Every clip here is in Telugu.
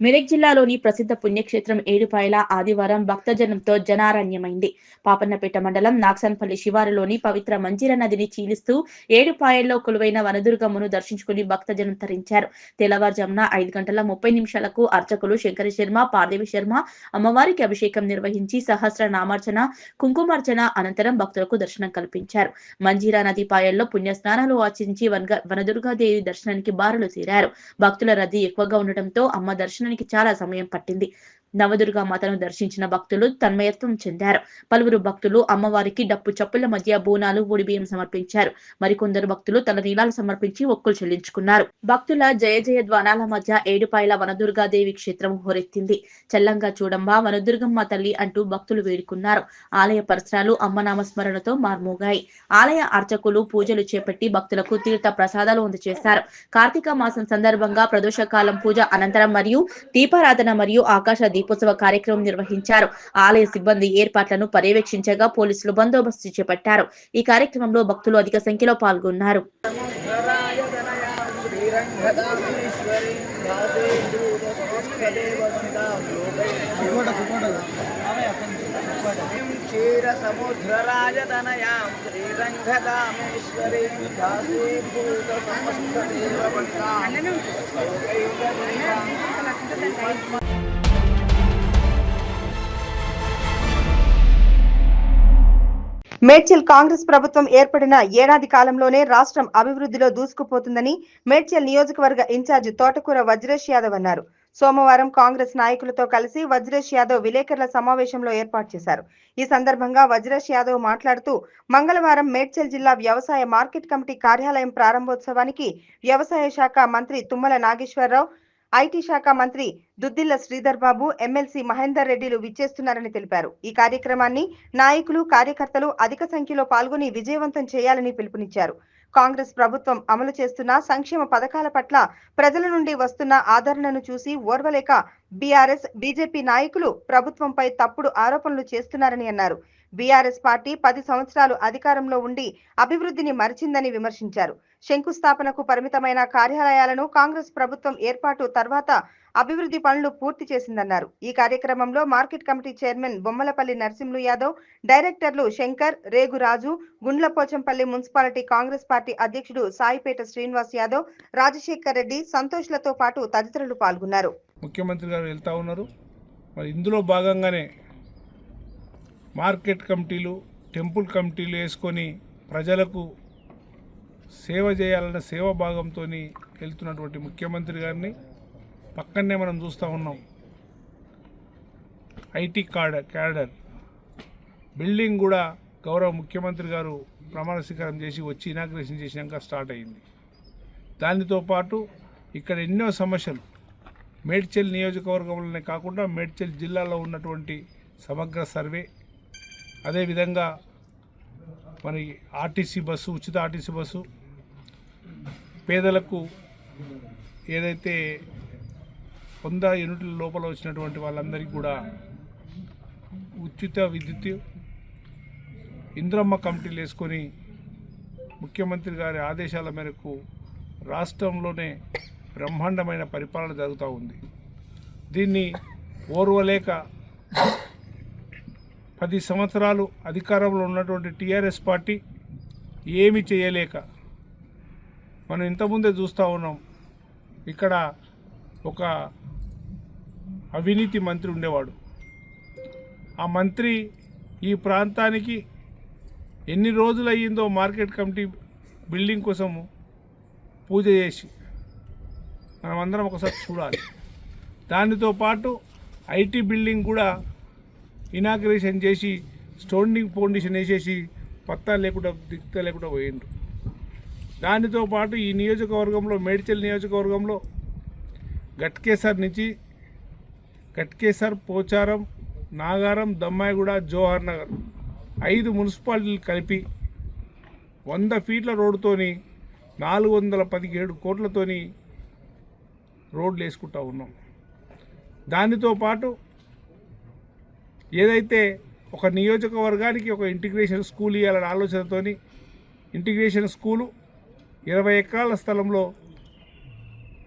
మెదక్ జిల్లాలోని ప్రసిద్ధ పుణ్యక్షేత్రం ఏడుపాయల ఆదివారం భక్తజనంతో జనారణ్యమైంది. పాపన్నపేట మండలం నాగ్సన్పల్లి శివారులోని పవిత్ర మంజీర నదిని చీలిస్తూ ఏడుపాయల్లో కొలువైన వనదుర్గమ్మను దర్శించుకుని భక్తజనం తరించారు. తెల్లవారుజామున 5:30 అర్చకులు శంకర శర్మ, పార్థివి శర్మ అమ్మవారికి అభిషేకం నిర్వహించి సహస్రనామార్చన, కుంకుమార్చన అనంతరం భక్తులకు దర్శనం కల్పించారు. మంజీరా నది పాయల్లో పుణ్యస్నానాలు ఆచరించి వనదుర్గాదేవి దర్శనానికి బారులు తీరారు. భక్తుల రద్దీ ఎక్కువగా ఉండటంతో అమ్మ దర్శనానికి చాలా సమయం పట్టింది. నవదుర్గా మాతను దర్శించిన భక్తులు తన్మయత్వం చెందారు. పలువురు భక్తులు అమ్మవారికి డప్పు చప్పుల మధ్య బోనాలు, బియ్యం సమర్పించారు. మరికొందరు భక్తులు తలనీలాలు సమర్పించి మొక్కులు చెల్లించుకున్నారు. భక్తుల జయ జయ ధ్వానాల మధ్య ఏడుపాయల వనదుర్గాదేవి క్షేత్రం హోరెత్తింది. చల్లంగా చూడమ్మా వనదుర్గమ్మ తల్లి అంటూ భక్తులు వేడుకున్నారు. ఆలయ పరిసరాలు అమ్మనామస్మరణతో మార్మోగాయి. ఆలయ అర్చకులు పూజలు చేపట్టి భక్తులకు తీర్థ ప్రసాదాలు అందజేశారు. కార్తీక మాసం సందర్భంగా ప్రదోషకాలం పూజ అనంతరం మరియు దీపారాధన మరియు ఆకాశ దీపోత్సవ కార్యక్రమం నిర్వహించారు. ఆలయ సిబ్బంది ఏర్పాట్లను పర్యవేక్షించగా పోలీసులు బందోబస్తు చేపట్టారు. ఈ కార్యక్రమంలో భక్తులు అధిక సంఖ్యలో పాల్గొన్నారు. క్షీర సముద్రరాజతనయాం శ్రీరంగదామేశ్వరీం దాసీభూత సమస్త దేవవంతాం మేడ్చల్ కాంగ్రెస్ ప్రభుత్వం ఏర్పడిన ఏడాది కాలంలోనే రాష్ట్రం అభివృద్ధిలో దూసుకుపోతుందని మేడ్చల్ నియోజకవర్గ ఇన్ఛార్జ్ తోటకూర వజ్రేష్ యాదవ్ అన్నారు. సోమవారం కాంగ్రెస్ నాయకులతో కలిసి వజ్రేష్ యాదవ్ విలేకరుల సమావేశంలో ఏర్పాటు చేశారు. ఈ సందర్భంగా వజ్రేష్ యాదవ్ మాట్లాడుతూ మంగళవారం మేడ్చల్ జిల్లా వ్యవసాయ మార్కెట్ కమిటీ కార్యాలయం ప్రారంభోత్సవానికి వ్యవసాయ శాఖ మంత్రి తుమ్మల నాగేశ్వరరావు, ఐటీ శాఖ మంత్రి దుద్దిల్ల శ్రీధర్ బాబు, ఎమ్మెల్సీ మహేందర్ రెడ్డిలు విచ్చేస్తున్నారని తెలిపారు. ఈ కార్యక్రమాన్ని నాయకులు, కార్యకర్తలు అధిక సంఖ్యలో పాల్గొని విజయవంతం చేయాలని పిలుపునిచ్చారు. కాంగ్రెస్ ప్రభుత్వం అమలు చేస్తున్న సంక్షేమ పథకాల పట్ల ప్రజల నుండి వస్తున్న ఆదరణను చూసి ఓర్వలేక బీఆర్ఎస్, బీజేపీ నాయకులు ప్రభుత్వంపై తప్పుడు ఆరోపణలు చేస్తున్నారని అన్నారు. బీఆర్ఎస్ పార్టీ 10 సంవత్సరాలు అధికారంలో ఉండి అభివృద్ధిని మరిచిందని విమర్శించారు. శంకుస్థాపనకు పరిమితమైన కార్యాలయాలను కాంగ్రెస్ ప్రభుత్వం ఏర్పాటు తర్వాత అభివృద్ధి పనులు పూర్తి చేసిందన్నారు. ఈ కార్యక్రమంలో market committee chairman Bommalapalli Narasimhulu Yadav, డైరెక్టర్లు శంకర్, రేగురాజు, గుండ్లపోచంపల్లి మున్సిపాలిటీ కాంగ్రెస్ పార్టీ అధ్యక్షుడు సాయిపేట శ్రీనివాస్ యాదవ్, రాజశేఖర్ రెడ్డి, సంతోష్లతో పాటు తదితరులు పాల్గొన్నారు. ముఖ్యమంత్రి గారు వెళ్తా ఉన్నారు. మరి ఇందులో భాగంగానే మార్కెట్ కమిటీలు, టెంపుల్ కమిటీలు వేసుకొని ప్రజలకు సేవ చేయాలన్న సేవా భాగంతో వెళ్తున్నటువంటి ముఖ్యమంత్రి గారిని పక్కనే మనం చూస్తూ ఉన్నాం. ఐటీ క్యాడర్ బిల్డింగ్ కూడా గౌరవ ముఖ్యమంత్రి గారు ప్రమాణ స్వీకారం చేసి వచ్చి ఇనాగ్రేషన్ చేసినాక స్టార్ట్ అయింది. దానితో పాటు ఇక్కడ ఎన్నో సమస్యలు మేడ్చల్ నియోజకవర్గంలోనే కాకుండా మేడ్చల్ జిల్లాలో ఉన్నటువంటి సమగ్ర సర్వే, అదేవిధంగా మరి ఆర్టీసీ బస్సు, ఉచిత ఆర్టీసీ బస్సు, పేదలకు ఏదైతే 100 యూనిట్ల లోపల వచ్చినటువంటి వాళ్ళందరికీ కూడా ఉచిత విద్యుత్, ఇంద్రమ్మ కమిటీలు వేసుకొని ముఖ్యమంత్రి గారి ఆదేశాల మేరకు రాష్ట్రంలోనే బ్రహ్మాండమైన పరిపాలన జరుగుతూ ఉంది. దీన్ని ఓర్వలేక 10 సంవత్సరాలు అధికారంలో ఉన్నటువంటి టీఆర్ఎస్ పార్టీ ఏమీ చేయలేక మనం ఇంతకుముందే చూస్తూ ఉన్నాం. ఇక్కడ ఒక అవినీతి మంత్రి ఉండేవాడు. ఆ మంత్రి ఈ ప్రాంతానికి ఎన్ని రోజులు అయ్యిందో మార్కెట్ కమిటీ బిల్డింగ్ కోసం పూజ చేసి మనమందరం ఒకసారి చూడాలి. దానితో పాటు ఐటీ బిల్డింగ్ కూడా ఇనాగ్రేషన్ చేసి స్టోనింగ్ ఫౌండేషన్ వేసేసి పత్తా లేకుండా దిక్తా లేకుండా పోయిండ్రు. దానితో పాటు ఈ నియోజకవర్గంలో, మేడ్చల్ నియోజకవర్గంలో గట్కేసర్ నుంచి గట్కేసర్, పోచారం, నాగారం, దమ్మాయిగూడ, జోహర్ నగర్ 5 మున్సిపాలిటీలు కలిపి 100 ఫీట్ల రోడ్డుతోని 417 కోట్లతోని రోడ్లు వేసుకుంటూ ఉన్నాం. దానితో పాటు ఏదైతే ఒక నియోజకవర్గానికి ఒక ఇంటిగ్రేషన్ స్కూల్ ఇవ్వాలనే ఆలోచనతోని ఇంటిగ్రేషన్ స్కూలు 20 ఎకరాల స్థలంలో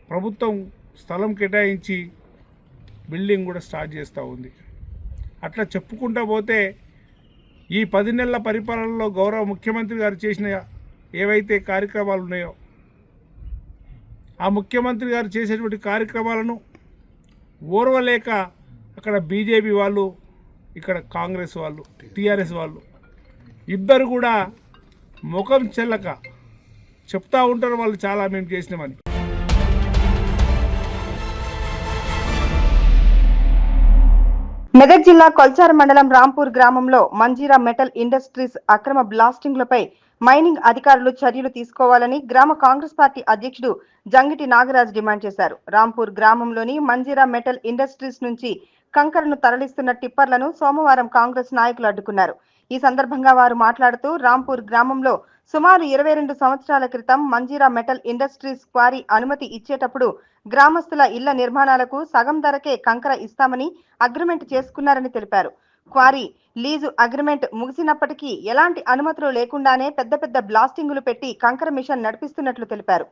ప్రభుత్వం స్థలం కేటాయించి బిల్డింగ్ కూడా స్టార్ట్ చేస్తూ ఉంది. అట్లా చెప్పుకుంటూ పోతే ఈ 10 నెలల పరిపాలనలో గౌరవ ముఖ్యమంత్రి గారు చేసిన ఏవైతే కార్యక్రమాలు ఉన్నాయో ఆ ముఖ్యమంత్రి గారు చేసేటువంటి కార్యక్రమాలను ఓర్వలేక అక్కడ బీజేపీ వాళ్ళు, ఇక్కడ కాంగ్రెస్ వాళ్ళు, టీఆర్ఎస్ వాళ్ళు ఇద్దరు కూడా ముఖం చెల్లక చెప్తా ఉంటారు వాళ్ళు చాలా మేము చేసినామని. మెదక్ జిల్లా కొల్చార మండలం రాంపూర్ గ్రామంలో మంజీరా మెటల్ ఇండస్ట్రీస్ అక్రమ బ్లాస్టింగ్లపై మైనింగ్ అధికారులు చర్యలు తీసుకోవాలని గ్రామ కాంగ్రెస్ పార్టీ అధ్యక్షుడు జంగిటి నాగరాజ్ డిమాండ్ చేశారు. రాంపూర్ గ్రామంలోని మంజీరా మెటల్ ఇండస్ట్రీస్ నుంచి కంకరను తరలిస్తున్న టిప్పర్లను సోమవారం కాంగ్రెస్ నాయకులు అడ్డుకున్నారు. ఈ సందర్భంగా వారు మాట్లాడుతూ రాంపూర్ గ్రామంలో సుమారు 22 సంవత్సరాల క్రితం మంజీరా మెటల్ ఇండస్ట్రీస్ క్వారీ అనుమతి ఇచ్చేటప్పుడు గ్రామస్తుల ఇళ్ల నిర్మాణాలకు సగం ధరకే కంకర ఇస్తామని అగ్రిమెంట్ చేసుకున్నారని తెలిపారు. క్వారీ లీజు అగ్రిమెంట్ ముగిసినప్పటికీ ఎలాంటి అనుమతులు లేకుండానే పెద్ద పెద్ద బ్లాస్టింగులు పెట్టి కంకర మిషన్ నడిపిస్తున్నట్లు తెలిపారు.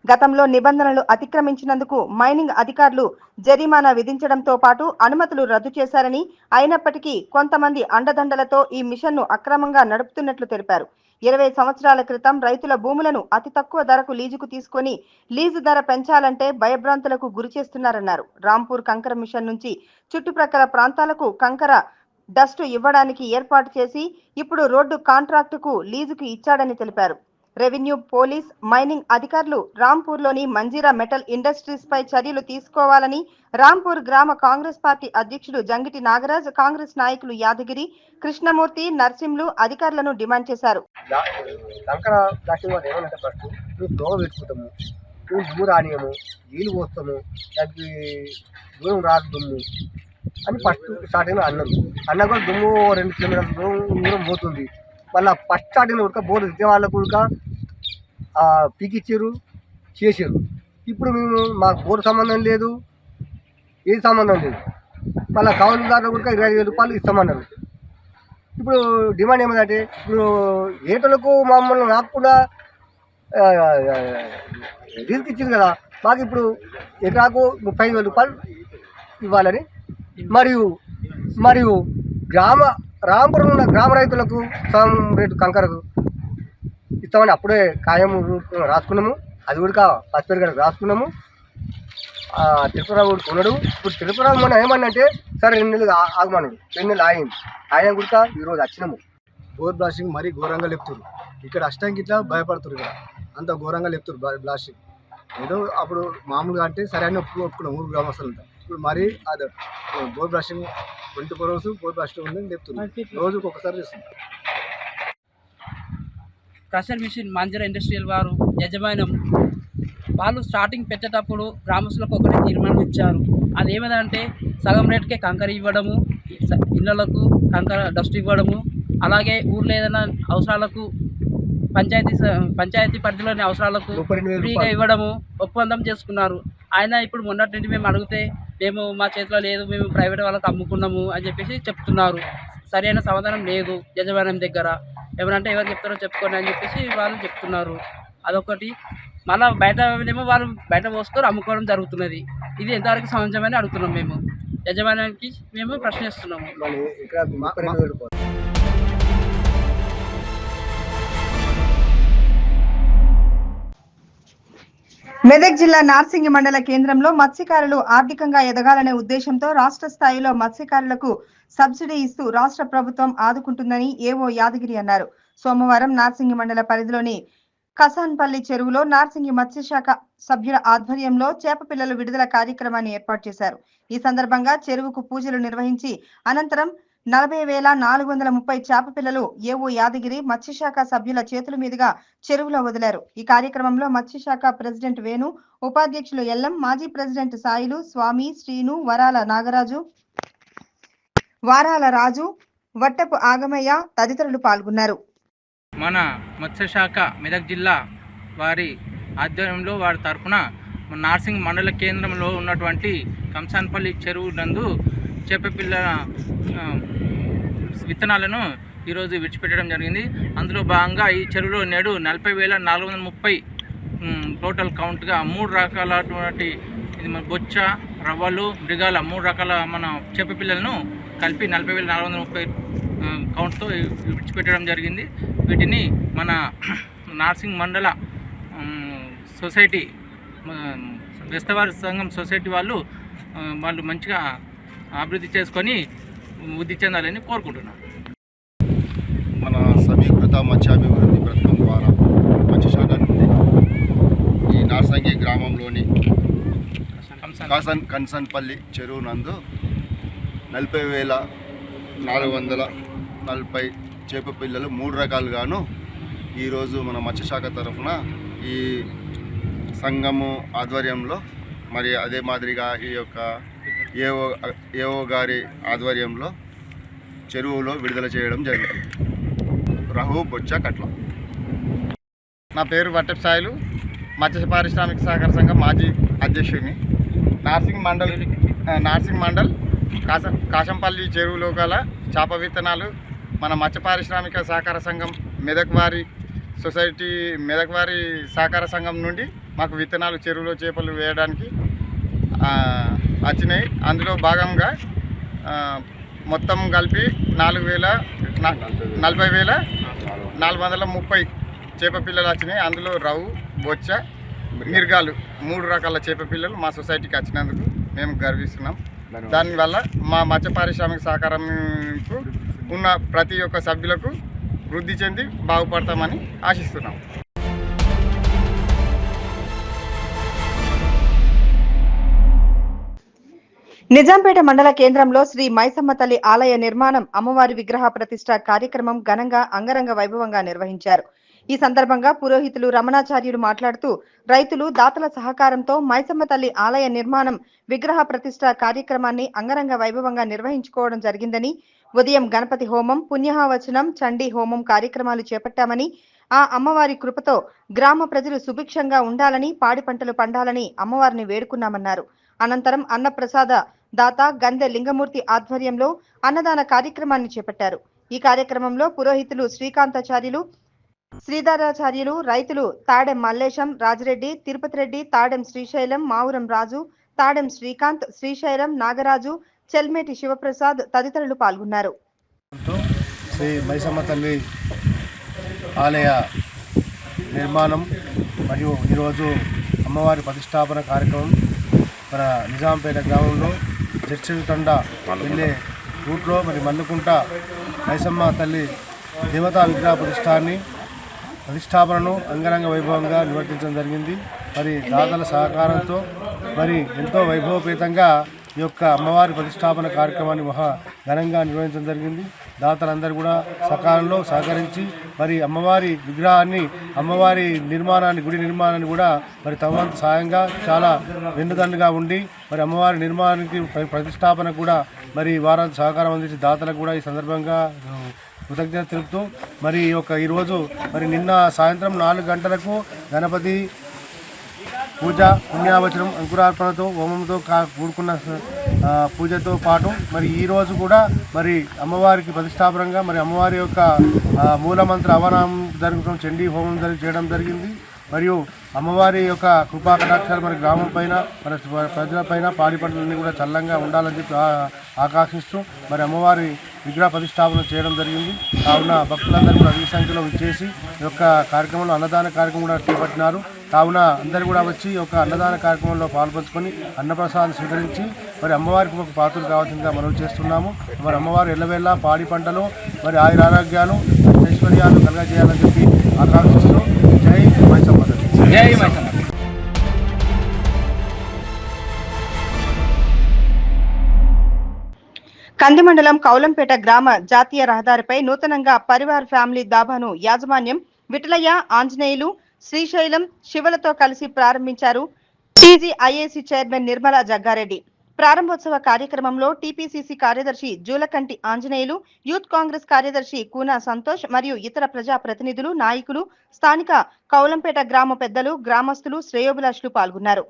గతంలో నిబంధనలు అతిక్రమించినందుకు మైనింగ్ అధికారులు జరిమానా విధించడంతో పాటు అనుమతులు రద్దు చేశారని, అయినప్పటికీ కొంతమంది అండదండలతో ఈ మిషన్ను అక్రమంగా నడుపుతున్నట్లు తెలిపారు. 20 సంవత్సరాల క్రితం రైతుల భూములను అతి తక్కువ ధరకు లీజుకు తీసుకొని లీజు ధర పెంచాలంటే భయభ్రాంతులకు గురి చేస్తున్నారన్నారు. రాంపూర్ కంకర మిషన్ నుంచి చుట్టుప్రక్కల ప్రాంతాలకు కంకర డస్టు ఇవ్వడానికి ఏర్పాటు చేసి ఇప్పుడు రోడ్డు కాంట్రాక్టుకు లీజుకు ఇచ్చాడని తెలిపారు. రెవెన్యూ, పోలీస్, మైనింగ్ అధికారులు రాంపూర్లోని మంజీరా మెటల్ ఇండస్ట్రీస్ పై చర్యలు తీసుకోవాలని రాంపూర్ గ్రామ కాంగ్రెస్ పార్టీ అధ్యక్షుడు జంగిటి నాగరాజ్, కాంగ్రెస్ నాయకులు యాదగిరి, కృష్ణమూర్తి, నర్సింలు అధికారులను డిమాండ్ చేశారు. నీళ్ళు పోస్తాము, దానికి దూరం రాదు దుమ్ము అని ఫస్ట్ స్టార్టింగ్ అన్న కూడా దుమ్ము 2 కిలోమీటర్ల దూరం పోతుంది. మళ్ళీ ఫస్ట్ స్టార్టింగ్ ఉడక బోర్డు ఇచ్చే వాళ్ళకు ఉడక పీకిచ్చారు, చేసారు. ఇప్పుడు మేము మాకు బోర్డు సంబంధం లేదు, ఏది సంబంధం లేదు. మళ్ళీ కౌలుదారులు కూడా 25,000 రూపాయలు ఇస్తామన్నారు. ఇప్పుడు డిమాండ్ ఏమిటంటే ఇప్పుడు ఏటలకు మమ్మల్ని రాకుండా రిస్క్ ఇచ్చింది కదా, మాకు ఇప్పుడు ఎకరాకు 35,000 రూపాయలు ఇవ్వాలని, మరియు రాంపురం ఉన్న గ్రామ రైతులకు సగం రేటు కంకరకు ఇస్తామని అప్పుడే ఖాయం రాసుకున్నాము. అది కూడా పసిపేరు గారికి రాసుకున్నాము. తిరుపతిరావు కూడా ఉన్నాడు. ఇప్పుడు తిరుపతిరావు మనం ఏమన్నంటే సరే 2 నెలలు ఆగమన్నాడు. 2 నెలలు ఆగింది. ఆయన కూడా ఈరోజు వచ్చినాము. బోర్ బ్లాస్టింగ్ మరీ ఘోరంగా లేపుతారు. ఇక్కడ అష్టంకి ఇట్లా భయపడుతారు. ఇక్కడ అంత ఘోరంగా లేపుతారు బ్లాస్టింగ్. ఏదో అప్పుడు మామూలుగా అంటే సరే అని ఒప్పుకున్నాం 3 గ్రామస్తులంతా. ఇప్పుడు మరీ అది bore blasting 24 hours bore blasting ఉందని చెప్తున్నారు. రోజుకు ఒకసారి చేస్తుంది. క్రషర్ మిషన్ మంజీరా ఇండస్ట్రియల్ వారు యజమానం వాళ్ళు స్టార్టింగ్ పెట్టేటప్పుడు గ్రామస్తులకు ఒకటే తీర్మానం ఇచ్చారు. అది ఏమిటంటే సగం రేటుకే కంకర ఇవ్వడము, ఇళ్లకు డస్ట్ ఇవ్వడము, అలాగే ఊర్లో ఏదైనా అవసరాలకు పంచాయతీ పరిధిలోని అవసరాలకు ఫ్రీగా ఇవ్వడము ఒప్పందం చేసుకున్నారు. ఆయన ఇప్పుడు మొన్నటి నుండి మేము అడిగితే మేము మా చేతిలో లేదు, మేము ప్రైవేట్ వాళ్ళకి అమ్ముకున్నాము అని చెప్పేసి చెప్తున్నారు. సరైన సమాధానం లేదు యజమానం దగ్గర. ఏమనంటే ఎవరు చెప్తారో చెప్పుకోండి అని చెప్పేసి వాళ్ళు చెప్తున్నారు. అదొకటి. మళ్ళీ వాళ్ళు బయట పోసుకొని అమ్ముకోవడం జరుగుతున్నది. ఇది ఎంతవరకు సమంజసమని అడుగుతున్నాం. మేము యజమానానికి మేము ప్రశ్నిస్తున్నాము. మెదక్ జిల్లా నార్సింగి మండల కేంద్రంలో మత్స్యకారులు ఆర్థికంగా ఎదగాలనే ఉద్దేశంతో రాష్ట్ర స్థాయిలో మత్స్యకారులకు సబ్సిడీ ఇస్తూ రాష్ట్ర ప్రభుత్వం ఆదుకుంటుందని ఏవో యాదగిరి అన్నారు. సోమవారం నార్సింగి మండల పరిధిలోని కసాన్పల్లి చెరువులో నార్సింగి మత్స్యశాఖ సభ్యుల ఆధ్వర్యంలో చేప పిల్లలు విడుదల కార్యక్రమాన్ని ఏర్పాటు చేశారు. ఈ సందర్భంగా చెరువుకు పూజలు నిర్వహించి అనంతరం 40,430 చేప పిల్లలు ఏవో యాదగిరి మత్స్యశాఖ సభ్యుల చేతుల మీదుగా చెరువులో వదిలారు. ఈ కార్యక్రమంలో మత్స్యశాఖ ప్రెసిడెంట్ వేణు, ఉపాధ్యక్షులు ఎల్లం, మాజీ ప్రెసిడెంట్ సాయిలు, స్వామి, శ్రీను, వారాల రాజు, వట్టపు ఆగమయ్య తదితరులు పాల్గొన్నారు. మన మత్స్యశాఖ మెదక్ జిల్లా వారి ఆధ్వర్యంలో వారి తరఫున నార్సింగ్ మండల కేంద్రంలో ఉన్నటువంటి కంసాన్పల్లి చెరువు నందు చేపపిల్ల విత్తనాలను ఈరోజు విడిచిపెట్టడం జరిగింది. అందులో భాగంగా ఈ చెరువులో నేడు 40,430 టోటల్ కౌంట్గా 3 రకాలటువంటి బొచ్చ, రవ్వలు మృగాల 3 రకాల మన చేప పిల్లలను కలిపి 40,430 కౌంట్తో విడిచిపెట్టడం జరిగింది. వీటిని మన నార్సింగ్ మండల సొసైటీ బెస్తవారి సంఘం సొసైటీ వాళ్ళు మంచిగా అభివృద్ధి చేసుకొని వృద్ధి చెందాలని కోరుకుంటున్నాను. మన సమీకృత మత్స్యాభివృద్ధి పథకం ద్వారా మత్స్యశాఖ నుండి ఈ నార్సంగి గ్రామంలోని కన్సన్పల్లి చెరువు నందు 40,440 చేప పిల్లలు 3 రకాలుగాను ఈరోజు మన మత్స్యశాఖ తరఫున ఈ సంఘము ఆధ్వర్యంలో మరి అదే మాదిరిగా ఈ యొక్క ఏఓ గారి ఆధ్వర్యంలో చెరువులో విడుదల చేయడం జరుగుతుంది. రహు బొచ్చ కట్ల. నా పేరు వట్టెప్ సాయిలు, మత్స్య పారిశ్రామిక సహకార సంఘం మాజీ అధ్యక్షుడిని. నార్సింగ్ మండల్ కాశంపల్లి చెరువులో గల చేప విత్తనాలు మన మత్స్య పారిశ్రామిక సహకార సంఘం మెదక్వారి సహకార సంఘం నుండి మాకు విత్తనాలు చెరువులో చేపలు వేయడానికి వచ్చినాయి. అందులో భాగంగా మొత్తం కలిపి 40,430 చేప పిల్లలు వచ్చినాయి. అందులో రవ్వు, బొచ్చ, మిర్గాలు 3 రకాల చేప పిల్లలు మా సొసైటీకి వచ్చినందుకు మేము గర్విస్తున్నాం. దానివల్ల మా మత్స్య పారిశ్రామిక సహకారంకు ఉన్న ప్రతి ఒక్క సభ్యులకు వృద్ధి చెంది బాగుపడతామని ఆశిస్తున్నాం. నిజాంపేట మండల కేంద్రంలో శ్రీ మైసమ్మ తల్లి ఆలయ నిర్మాణం, అమ్మవారి విగ్రహ ప్రతిష్ట కార్యక్రమం ఘనంగా అంగరంగ వైభవంగా నిర్వహించారు. ఈ సందర్భంగా పురోహితులు రమణాచార్యులు మాట్లాడుతూ రైతులు దాతల సహకారంతో మైసమ్మ తల్లి ఆలయ నిర్మాణం, విగ్రహ ప్రతిష్ట కార్యక్రమాన్ని అంగరంగ వైభవంగా నిర్వహించుకోవడం జరిగిందని, ఉదయం గణపతి హోమం, పుణ్యహావచనం, చండీ హోమం కార్యక్రమాలు చేపట్టామని, ఆ అమ్మవారి కృపతో గ్రామ ప్రజలు సుభిక్షంగా ఉండాలని, పాడి పంటలు పండాలని అమ్మవారిని వేడుకున్నామన్నారు. అనంతరం అన్నప్రసాద దాత గందె లింగమూర్తి ఆధ్వర్యంలో అన్నదాన కార్యక్రమాన్ని చేపట్టారు. ఈ కార్యక్రమంలో పురోహితులు శ్రీకాంతాచార్యులు, శ్రీధరాచార్యులు, రైతులు తాడెం మల్లేశం, రాజిరెడ్డి, తిరుపతి రెడ్డి, తాడెం శ్రీశైలం, మావురం రాజు, తాడెం శ్రీకాంత్, శ్రీశైలం నాగరాజు, చెల్మేటి శివప్రసాద్ తదితరులు పాల్గొన్నారు. శ్రీ మైసమ్మ తల్లి ఆలయ నిర్మాణం మరియు ఈరోజు అమ్మవారి ప్రతిష్టాపన కార్యక్రమం మన నిజాంపేట గ్రామంలో జడ్చల్ తండా వెళ్ళే రూట్లో మరి మల్లుకుంట మైసమ్మ తల్లి దేవతా విగ్రహ ప్రతిష్టాపనను అంగరంగ వైభవంగా నిర్వర్తించడం జరిగింది. మరి దాతల సహకారంతో మరి ఎంతో వైభవపేతంగా ఈ యొక్క అమ్మవారి ప్రతిష్టాపన కార్యక్రమాన్ని ఘనంగా నిర్వహించడం జరిగింది. దాతలందరూ కూడా సకాలంలో సహకరించి మరి అమ్మవారి విగ్రహాన్ని, అమ్మవారి నిర్మాణాన్ని, గుడి నిర్మాణాన్ని కూడా మరి తమ వంతు సాయంగా చాలా వెన్నుదన్నుగా ఉండి మరి అమ్మవారి నిర్మాణానికి ప్రతిష్టాపన కూడా మరి వారంతా సహకారం అందించి దాతలకు కూడా ఈ సందర్భంగా కృతజ్ఞత తెలుపుతూ మరి ఈరోజు మరి నిన్న సాయంత్రం 4 గంటలకు గణపతి పూజ, పుణ్యావచనం, అంకురార్పణతో, హోమంతో కూడుకున్న పూజతో పాటు మరి ఈరోజు కూడా మరి అమ్మవారికి ప్రతిష్టాపనంగా మరి అమ్మవారి యొక్క మూలమంత్ర అవనామం జరుగుతున్న చండీ హోమం చేయడం జరిగింది. మరియు అమ్మవారి యొక్క కృపా కటాక్షాలు మన గ్రామం పైన, మన ప్రజలపైన, పాడి పంటలన్నీ కూడా చల్లంగా ఉండాలని చెప్పి ఆకాంక్షిస్తూ మరి అమ్మవారి విగ్రహ ప్రతిష్టాపన చేయడం జరిగింది. కావున భక్తులందరూ కూడా అధిక సంఖ్యలో విచ్చేసి ఈ యొక్క కార్యక్రమంలో అన్నదాన కార్యక్రమం కూడా చేపట్టినారు. కావున అందరూ కూడా వచ్చి ఈ యొక్క అన్నదాన కార్యక్రమంలో పాల్పంచుకొని అన్నప్రసాదం స్వీకరించి మరి అమ్మవారికి ఒక పాత్రలు కావాల్సిందిగా మనవి చేస్తున్నాము. మరి అమ్మవారు ఎల్లవేళ పాడి పంటలు మరి ఆయురారోగ్యాలు, ఐశ్వర్యాలు కలగజేయాలని చెప్పి ఆకాంక్షిస్తూ జై మైసమ్మ తల్లి. జై మైసమ్మ. కంది మండలం కౌలంపేట గ్రామ జాతీయ రహదారిపై నూతనంగా పరివార్ ఫ్యామిలీ దాబాను యాజమాన్యం విఠలయ్య, ఆంజనేయులు, శ్రీశైలం, శివలతో కలిసి ప్రారంభించారు. టీజీఐఏసీ చైర్మన్ నిర్మలా జగ్గారెడ్డి ప్రారంభోత్సవ కార్యక్రమంలో టీపీసీసీ కార్యదర్శి జూలకంటి ఆంజనేయులు, యూత్ కాంగ్రెస్ కార్యదర్శి కూనా సంతోష్ మరియు ఇతర ప్రజా ప్రతినిధులు, నాయకులు, స్థానిక కౌలంపేట గ్రామ పెద్దలు, గ్రామస్తులు, శ్రేయోభిలాషులు పాల్గొన్నారు.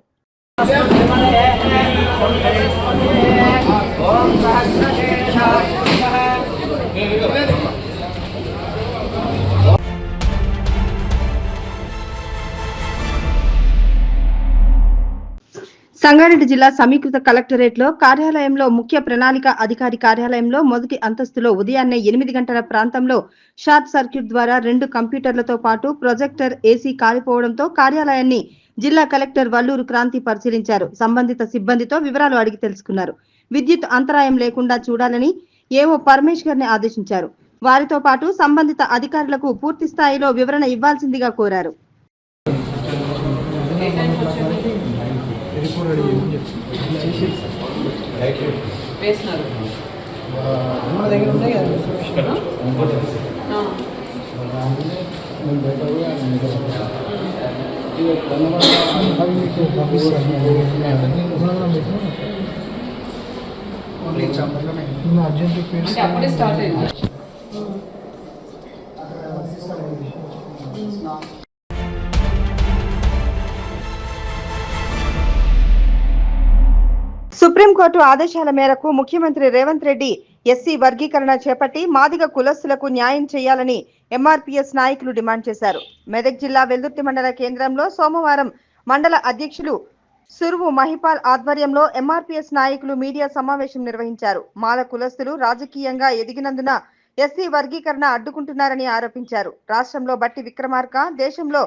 సంగారెడ్డి జిల్లా సమీకృత కలెక్టరేట్లో కార్యాలయంలో ముఖ్య ప్రణాళిక అధికారి కార్యాలయంలో మొదటి అంతస్తులో ఉదయాన్నే 8 గంటల ప్రాంతంలో షార్ట్ సర్క్యూట్ ద్వారా 2 కంప్యూటర్లతో పాటు ప్రొజెక్టర్ ఏసీ కాలిపోవడంతో కార్యాలయాన్ని జిల్లా కలెక్టర్ వల్లూరు క్రాంతి పరిశీలించారు. సంబంధిత సిబ్బందితో వివరాలు అడిగి తెలుసుకున్నారు. విద్యుత్ అంతరాయం లేకుండా చూడాలని ఏవో పరమేశ్వర్ ని ఆదేశించారు. వారితో పాటు సంబంధిత అధికారులకు పూర్తి స్థాయిలో వివరణ ఇవ్వాల్సిందిగా కోరారు. అప్పుడే స్టార్ట్ అయింది. సుప్రీంకోర్టు ఆదేశాల మేరకు ముఖ్యమంత్రి రేవంత్ రెడ్డి ఎస్సీ వర్గీకరణ చేపట్టి మాదిగ కులస్తులకు న్యాయం చేయాలని ఎంఆర్పీఎస్ నాయకులు డిమాండ్ చేశారు. మెదక్ జిల్లా వెల్దుర్తి మండల కేంద్రంలో సోమవారం మండల అధ్యక్షులు సురువు మహిపాల్ ఆధ్వర్యంలో ఎంఆర్పీఎస్ నాయకులు మీడియా సమావేశం నిర్వహించారు. మాల కులస్తులు రాజకీయంగా ఎదిగినందున ఎస్సీ వర్గీకరణ అడ్డుకుంటున్నారని ఆరోపించారు. రాష్ట్రంలో బట్టి విక్రమార్క, దేశంలో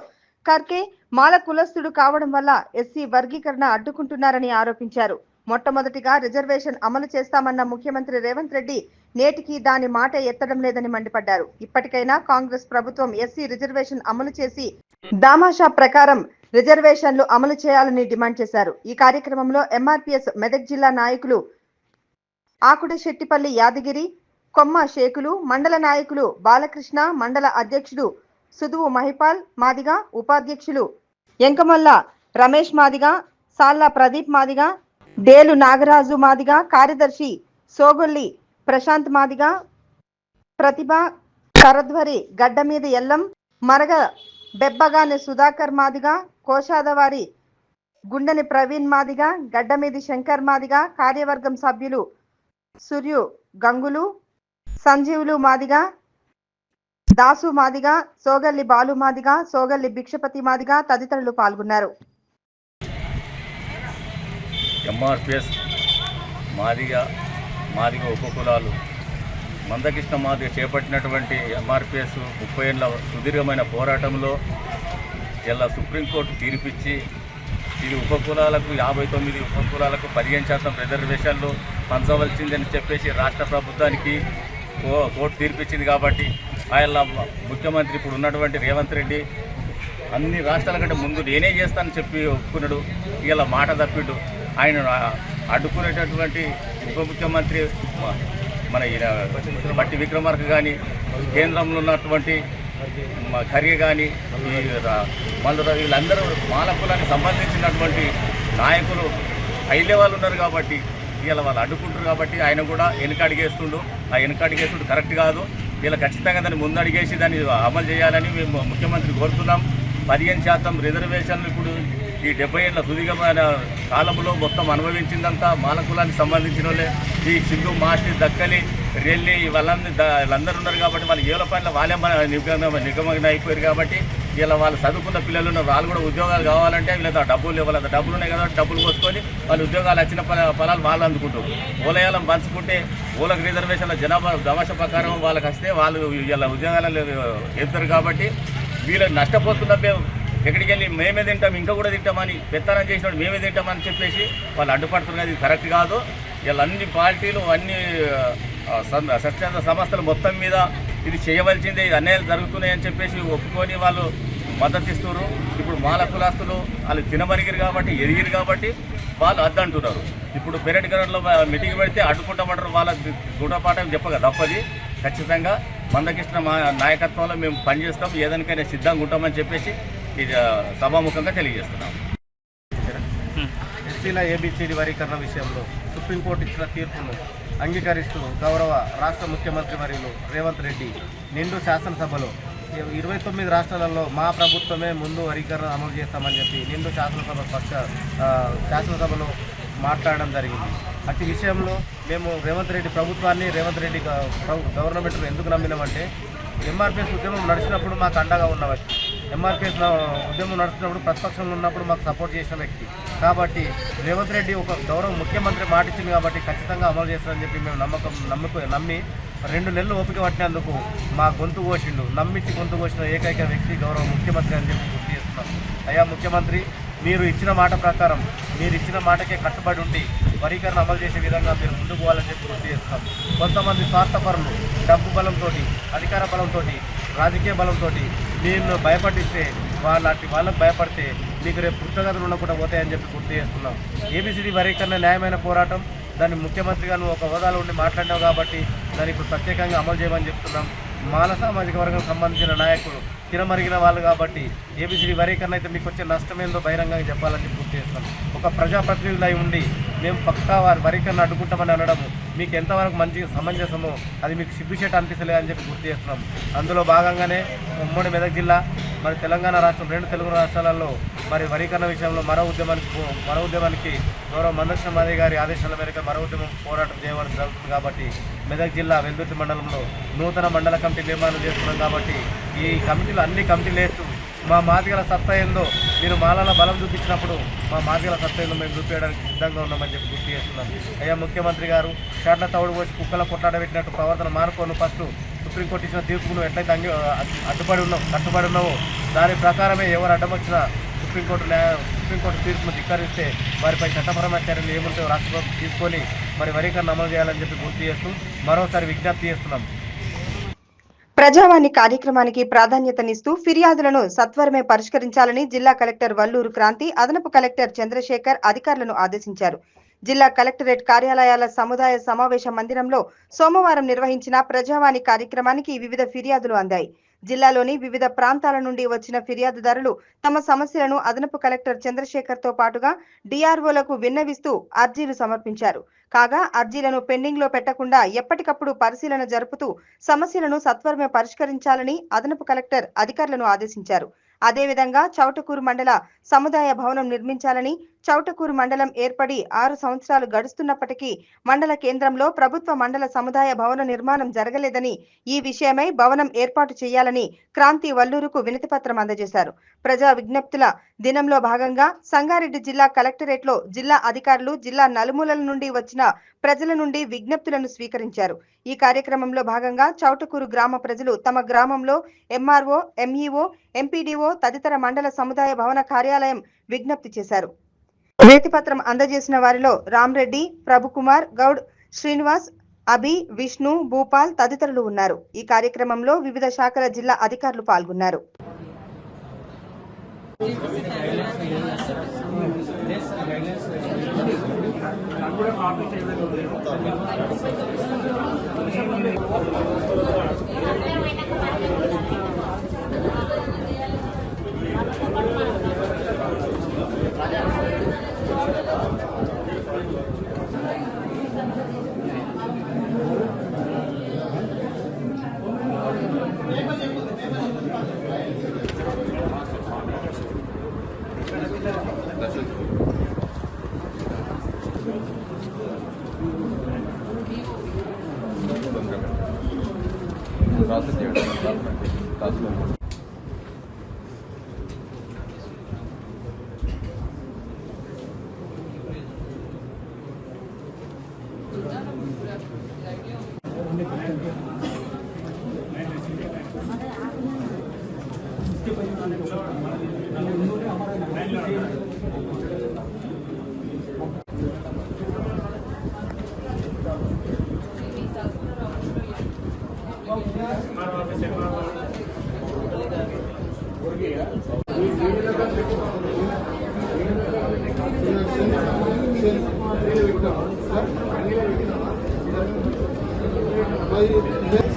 కర్కే మాల కులస్తుడు కావడం వల్ల ఎస్సీ వర్గీకరణ అడ్డుకుంటున్నారని ఆరోపించారు. మొట్టమొదటిగా రిజర్వేషన్ అమలు చేస్తామన్న ముఖ్యమంత్రి రేవంత్ రెడ్డి నేటికి దాని మాట ఎత్తడం లేదని మండిపడ్డారు. ఇప్పటికైనా కాంగ్రెస్ ప్రభుత్వం ఎస్సీ రిజర్వేషన్ అమలు చేసి దామాషా ప్రకారం రిజర్వేషన్లు అమలు చేయాలని డిమాండ్ చేశారు. ఈ కార్యక్రమంలో ఎంఆర్పీఎస్ మెదక్ జిల్లా నాయకులు ఆకుడ శెట్టిపల్లి యాదగిరి, కొమ్మ షేకులు, మండల నాయకులు బాలకృష్ణ, మండల అధ్యక్షుడు సుదువు మహిపాల్ మాదిగ, ఉపాధ్యక్షులు ఎంకమల్ల రమేష్ మాదిగ, సాల్లా ప్రదీప్ మాదిగ, డేలు నాగరాజు మాదిగ, కార్యదర్శి సోగొల్లి ప్రశాంత్ మాదిగ, ప్రతిభ కరధ్వరి గడ్డమీది ఎల్లం, మరగ బెబ్బగాని సుధాకర్ మాదిగ, కోశాదవారి గుండెని ప్రవీణ్ మాదిగ, గడ్డమీది శంకర్ మాదిగ, కార్యవర్గం సభ్యులు సూర్యు గంగులు, సంజీవులు మాదిగ, దాసు మాదిగ, సోగల్లి బాలు మాదిగ, సోగల్లి భిక్షపతి మాదిగ తదితరులు పాల్గొన్నారు. ఎంఆర్పిఎస్ మాదిగ ఉపకులాలు మందకృష్ణ మాదిగ చేపట్టినటువంటి ఎంఆర్పిఎస్ 30 ఏళ్ల సుదీర్ఘమైన పోరాటంలో ఇలా సుప్రీంకోర్టు తీర్పిచ్చి ఇది ఉపకులాలకు 59 ఉపకులాలకు 15% రిజర్వేషన్లు పంచవలసిందని చెప్పేసి రాష్ట్ర ప్రభుత్వానికి కోర్టు తీర్పిచ్చింది. కాబట్టి ఆయన ముఖ్యమంత్రి ఇప్పుడు ఉన్నటువంటి రేవంత్ రెడ్డి అన్ని రాష్ట్రాల కంటే ముందు నేనే చేస్తానని చెప్పి ఒప్పుకున్నాడు. ఇలా మాట తప్పిడు. ఆయన అడ్డుకునేటటువంటి ఉప ముఖ్యమంత్రి మన బట్టి విక్రమార్క కానీ, కేంద్రంలో ఉన్నటువంటి ఖర్గే కానీ, వీళ్ళందరూ మాల కులానికి సంబంధించినటువంటి నాయకులు హై లెవెల్ ఉన్నారు. కాబట్టి ఇలా వాళ్ళు అడ్డుకుంటారు. కాబట్టి ఆయన కూడా వెనకడిగేస్తుండు. ఆ వెనకడిగేస్తుండు కరెక్ట్ కాదు. ఇలా ఖచ్చితంగా దాన్ని ముందడిగేసి దాన్ని అమలు చేయాలని మేము ముఖ్యమంత్రి కోరుతున్నాం. 15% రిజర్వేషన్లు ఇప్పుడు ఈ 70 ఏళ్ల సుదీర్ఘమైన కాలంలో మొత్తం అనుభవించిందంతా మాల కులానికి సంబంధించిన వాళ్ళే. ఈ సింధు, మాస్టి, దక్కలి, రెల్లి వీళ్ళందరూ ఉన్నారు. కాబట్టి వాళ్ళు ఏళ్ళ పైన వాళ్ళే నిగమన అయిపోయారు. కాబట్టి ఇలా వాళ్ళు చదువుకున్న పిల్లలు ఉన్నారు. వాళ్ళు కూడా ఉద్యోగాలు కావాలంటే వీళ్ళతో డబ్బులు లేవు. వాళ్ళ డబ్బులు ఉన్నాయి కదా, డబ్బులు పోసుకొని వాళ్ళు ఉద్యోగాలు వచ్చిన ఫలాలు వాళ్ళు అందుకుంటారు. ఓలయాలం పంచుకుంటే ఓలకు రిజర్వేషన్ల జనాభా దమాష ప్రకారం వాళ్ళకి వస్తే వాళ్ళు ఇలా ఉద్యోగాలు ఎత్తారు. కాబట్టి వీళ్ళు నష్టపోతున్న ఎక్కడికి వెళ్ళి మేమే తింటాం, ఇంకా కూడా తింటామని పెత్తనం చేసినప్పుడు మేమే తింటామని చెప్పేసి వాళ్ళు అడ్డుపడుతున్నారు. ఇది కరెక్ట్ కాదు. ఇలా అన్ని పార్టీలు, అన్ని స్వచ్ఛంద సంస్థలు మొత్తం మీద ఇది చేయవలసిందే, ఇది అన్యాయాలు జరుగుతున్నాయని చెప్పేసి ఒప్పుకొని వాళ్ళు మద్దతు ఇస్తున్నారు. ఇప్పుడు మాల కులాస్తులు వాళ్ళు తినమరిగిరు కాబట్టి, ఎదిగిరు కాబట్టి వాళ్ళు అద్దంటున్నారు. ఇప్పుడు పెరటి గ్రౌండ్లో మీటింగ్ పెడితే అడ్డుకుంటామంటారు. వాళ్ళ గుణపాఠం చెప్పగా తప్పది. ఖచ్చితంగా మందకృష్ణ నాయకత్వంలో మేము పనిచేస్తాం, ఏదానికైనా సిద్ధంగా ఉంటామని చెప్పేసి ఇది సభాముఖంగా తెలియజేస్తున్నాం. ఎస్సీల ఏబిసిడి వర్గీకరణ విషయంలో సుప్రీంకోర్టు ఇచ్చిన తీర్పును అంగీకరిస్తూ గౌరవ రాష్ట్ర ముఖ్యమంత్రి వర్యులు రేవంత్ రెడ్డి నిండు శాసనసభలో 29 రాష్ట్రాలలో మా ప్రభుత్వమే ముందు వర్గీకరణ అమలు చేస్తామని చెప్పి నిండు శాసనసభలో మాట్లాడడం జరిగింది. అట్టి విషయంలో మేము రేవంత్ రెడ్డి ప్రభుత్వాన్ని, రేవంత్ రెడ్డి గవర్నమెంట్ను ఎందుకు నమ్మినామంటే ఎంఆర్పీఎస్ ఉద్యమం నడిచినప్పుడు మాకు అండగా ఉన్నవారు. ఎంఆర్పిఎస్ ఉద్యమం నడుస్తున్నప్పుడు ప్రతిపక్షంలో ఉన్నప్పుడు మాకు సపోర్ట్ చేసిన వ్యక్తి కాబట్టి రేవంత్ రెడ్డి ఒక గౌరవ ముఖ్యమంత్రి మాట ఇచ్చింది కాబట్టి ఖచ్చితంగా అమలు చేస్తారని చెప్పి మేము నమ్మి 2 నెలలు ఓపిక పట్టినందుకు మా గొంతు కోసిండు. నమ్మించి గొంతు కోసిన ఏకైక వ్యక్తి గౌరవ ముఖ్యమంత్రి అని చెప్పి గుర్తు చేస్తున్నాం. అయ్యా ముఖ్యమంత్రి, మీరు ఇచ్చిన మాట ప్రకారం మీరు ఇచ్చిన మాటకే కట్టుబడి ఉండి వరీకరణ అమలు చేసే విధంగా మీరు ముందుకు పోవాలని చెప్పి గుర్తు చేస్తున్నాం. కొంతమంది స్వార్థపరులు డబ్బు బలంతో, అధికార బలంతో, రాజకీయ బలంతో మీరు భయపడిస్తే వాళ్ళకు భయపడితే మీకు రేపు పుట్టగతులు ఉండకుండా పోతాయని చెప్పి గుర్తు చేస్తున్నాం. ఏబిసిడి వరీకరణ న్యాయమైన పోరాటం, దాన్ని ముఖ్యమంత్రిగా నువ్వు ఒక హోదాలో ఉండి మాట్లాడినావు కాబట్టి దాన్ని ఇప్పుడు ప్రత్యేకంగా అమలు చేయమని చెప్తున్నాం. మాల సామాజిక వర్గం సంబంధించిన నాయకులు తిరమరిగిన వాళ్ళు కాబట్టి ఏబిసిడి వరీకరణ అయితే మీకు వచ్చే నష్టం ఏందో బహిరంగంగా చెప్పాలని గుర్తు చేస్తున్నాం. ఒక ప్రజాప్రతినిధులై ఉండి మేము పక్కా వారి వరీకరణ అడ్డుకుంటామని అనడము మీకు ఎంతవరకు మంచి సమంజసమో అది మీకు సిగ్గుచేట అనిపిస్తలే అని చెప్పి గుర్తు చేస్తున్నాం. అందులో భాగంగానే ఉమ్మడి మెదక్ జిల్లా మరి తెలంగాణ రాష్ట్రం 2 తెలుగు రాష్ట్రాలలో మరి వరీకరణ విషయంలో మరో ఉద్యమానికి గౌరవ మందకృష్ణ మాదిగ గారి ఆదేశాల మేరకు మరో ఉద్యమం పోరాటం చేయడం జరుగుతుంది కాబట్టి మెదక్ జిల్లా వెల్దుర్తి మండలంలో నూతన మండల కమిటీ నిర్మాణం చేస్తున్నాం కాబట్టి ఈ కమిటీలు అన్ని కమిటీలు వేస్తూ మా మాదిగల సత్తా ఏందో మీరు మాలల బలం చూపించినప్పుడు మా మాదిగల సత్తా ఏందో మేము చూపించడానికి సిద్ధంగా ఉన్నామని చెప్పి గుర్తు చేస్తున్నాం. అయ్యా ముఖ్యమంత్రి గారు, షాట్ల తవుడు పోసి కుక్కల కొట్లాడబెట్టినట్టు ప్రవర్తన మానుకోను. ఫస్ట్ సుప్రీంకోర్టు ఇచ్చిన తీర్పును ఎట్లయితే కట్టుబడి ఉన్నావో దాని ప్రకారమే ఎవరు అడ్డం వచ్చినా సుప్రీంకోర్టు తీర్పును ధిక్కరిస్తే వారిపై చట్టపరమైన చర్యలు ఏముంటాయో రాష్ట్ర ప్రభుత్వం తీసుకొని మరి వరీకరణ అమలు చేయాలని చెప్పి గుర్తు చేస్తూ మరోసారి విజ్ఞప్తి చేస్తున్నాం. ప్రజావాణి కార్యక్రమానికి ప్రాధాన్యతనిస్తూ ఫిర్యాదులను సత్వరమే పరిష్కరించాలని జిల్లా కలెక్టర్ వల్లూరు క్రాంతి, అదనపు కలెక్టర్ చంద్రశేఖర్ అధికారులను ఆదేశించారు. జిల్లా కలెక్టరేట్ కార్యాలయాల సముదాయ సమావేశ మందిరంలో సోమవారం నిర్వహించిన ప్రజావాణి కార్యక్రమానికి వివిధ ఫిర్యాదులు అందాయి. జిల్లాలోని వివిధ ప్రాంతాల నుండి వచ్చిన ఫిర్యాదుదారులు తమ సమస్యలను అదనపు కలెక్టర్ చంద్రశేఖర్ తో పాటుగా డిఆర్ఓలకు విన్నవిస్తూ అర్జీలు సమర్పించారు. కాగా అర్జీలను పెండింగ్ లో పెట్టకుండా ఎప్పటికప్పుడు పరిశీలన జరుపుతూ సమస్యలను సత్వరమే పరిష్కరించాలని అదనపు కలెక్టర్ అధికారులను ఆదేశించారు. అదేవిధంగా చౌటకూరు మండల సముదాయ భవనం నిర్మించాలని, చౌటకూరు మండలం ఏర్పడి 6 సంవత్సరాలు గడుస్తున్నప్పటికీ మండల కేంద్రంలో ప్రభుత్వ మండల సముదాయ భవన నిర్మాణం జరగలేదని, ఈ విషయమై భవనం ఏర్పాటు చేయాలని క్రాంతి వల్లూరుకు వినతిపత్రం అందజేశారు. ప్రజా విజ్ఞప్తుల దినంలో భాగంగా సంగారెడ్డి జిల్లా కలెక్టరేట్ లో జిల్లా అధికారులు జిల్లా నలుమూలల నుండి వచ్చిన ప్రజల నుండి విజ్ఞప్తులను స్వీకరించారు. ఈ కార్యక్రమంలో భాగంగా చౌటకూరు గ్రామ ప్రజలు తమ గ్రామంలో ఎంఆర్ఓ, ఎంఈఓ, ఎంపీడీఓ తదితర మండల సముదాయ భవన కార్యాలయం విజ్ఞప్తి చేశారు. వినతిపత్రం అందజేసిన వారిలో రామ్రెడ్డి, ప్రభుకుమార్ గౌడ్, శ్రీనివాస్, అభి, విష్ణు, భూపాల్ తదితరులు ఉన్నారు. ఈ కార్యక్రమంలో వివిధ శాఖల జిల్లా అధికారులు పాల్గొన్నారు. Gracias.